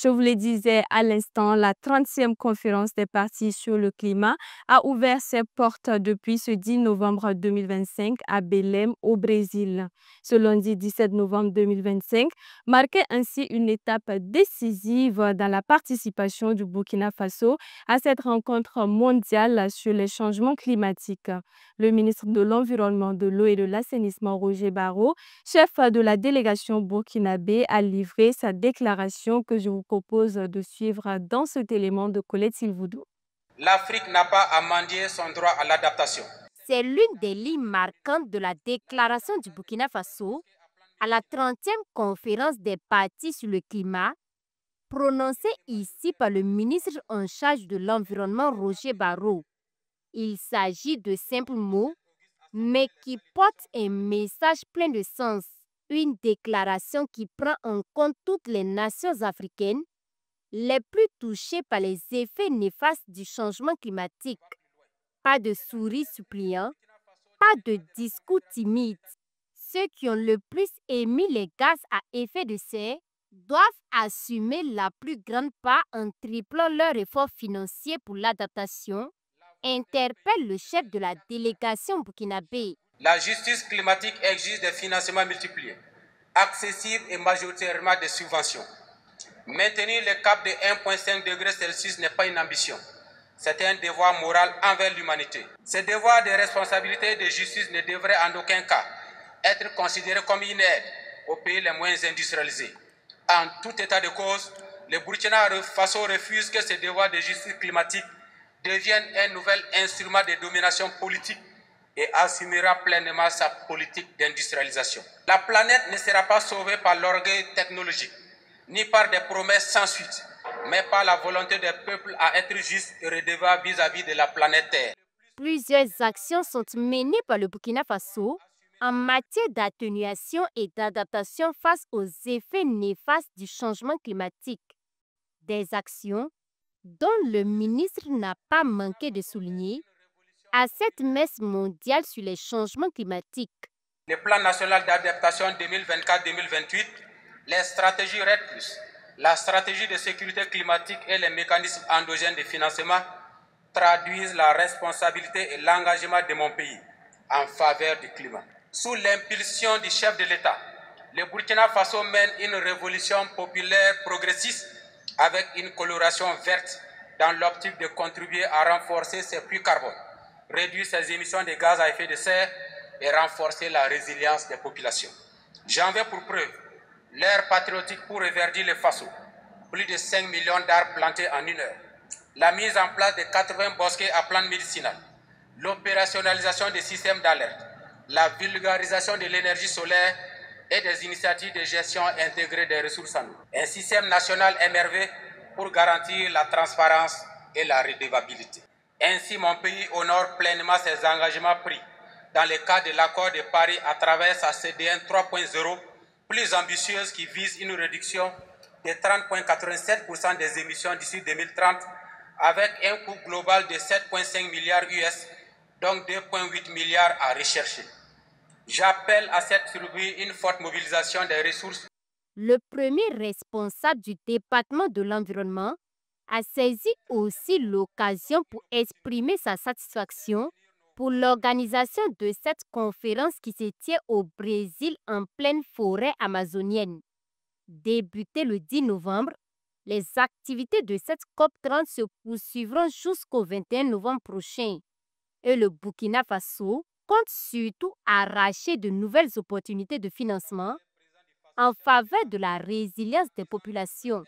Je vous le disais à l'instant, la 30e conférence des partis sur le climat a ouvert ses portes depuis ce 10 novembre 2025 à Belém, au Brésil. Ce lundi 17 novembre 2025 marquait ainsi une étape décisive dans la participation du Burkina Faso à cette rencontre mondiale sur les changements climatiques. Le ministre de l'Environnement, de l'Eau et de l'Assainissement, Roger Barrot, chef de la délégation burkinabé, a livré sa déclaration que je vous propose de suivre dans cet élément de Colette Silvoudou. L'Afrique n'a pas à mendier son droit à l'adaptation. C'est l'une des lignes marquantes de la déclaration du Burkina Faso à la 30e conférence des partis sur le climat, prononcée ici par le ministre en charge de l'Environnement, Roger Barrot. Il s'agit de simples mots, mais qui portent un message plein de sens. Une déclaration qui prend en compte toutes les nations africaines les plus touchées par les effets néfastes du changement climatique. Pas de souris suppliants, pas de discours timides. Ceux qui ont le plus émis les gaz à effet de serre doivent assumer la plus grande part en triplant leur effort financier pour l'adaptation, interpelle le chef de la délégation burkinabé. La justice climatique exige des financements multipliés, accessibles et majoritairement des subventions. Maintenir le cap de 1,5 degré Celsius n'est pas une ambition. C'est un devoir moral envers l'humanité. Ce devoir de responsabilité et de justice ne devrait en aucun cas être considéré comme une aide aux pays les moins industrialisés. En tout état de cause, le Burkina Faso refuse que ce devoir de justice climatique devienne un nouvel instrument de domination politique et assumera pleinement sa politique d'industrialisation. La planète ne sera pas sauvée par l'orgueil technologique, ni par des promesses sans suite, mais par la volonté des peuples à être justes et redevables vis-à-vis de la planète Terre. Plusieurs actions sont menées par le Burkina Faso en matière d'atténuation et d'adaptation face aux effets néfastes du changement climatique. Des actions dont le ministre n'a pas manqué de souligner à cette messe mondiale sur les changements climatiques. Le plan national d'adaptation 2024-2028, les stratégies RED+, la stratégie de sécurité climatique et les mécanismes endogènes de financement traduisent la responsabilité et l'engagement de mon pays en faveur du climat. Sous l'impulsion du chef de l'État, le Burkina Faso mène une révolution populaire progressiste avec une coloration verte dans l'optique de contribuer à renforcer ses puits carbone, réduire ses émissions de gaz à effet de serre et renforcer la résilience des populations. J'en veux pour preuve l'ère patriotique pour reverdir le Faso, plus de 5 millions d'arbres plantés en une heure, la mise en place de 80 bosquets à plantes médicinales, l'opérationnalisation des systèmes d'alerte, la vulgarisation de l'énergie solaire et des initiatives de gestion intégrée des ressources en eau. Un système national MRV pour garantir la transparence et la redevabilité. Ainsi, mon pays honore pleinement ses engagements pris dans le cadre de l'accord de Paris à travers sa CDN 3.0, plus ambitieuse qui vise une réduction de 30,87% des émissions d'ici 2030 avec un coût global de 7,5 milliards US, donc 2,8 milliards à rechercher. J'appelle à cette survie une forte mobilisation des ressources. Le premier responsable du département de l'environnement a saisi aussi l'occasion pour exprimer sa satisfaction pour l'organisation de cette conférence qui se tient au Brésil en pleine forêt amazonienne. Débutée le 10 novembre, les activités de cette COP30 se poursuivront jusqu'au 21 novembre prochain. Et le Burkina Faso compte surtout arracher de nouvelles opportunités de financement en faveur de la résilience des populations.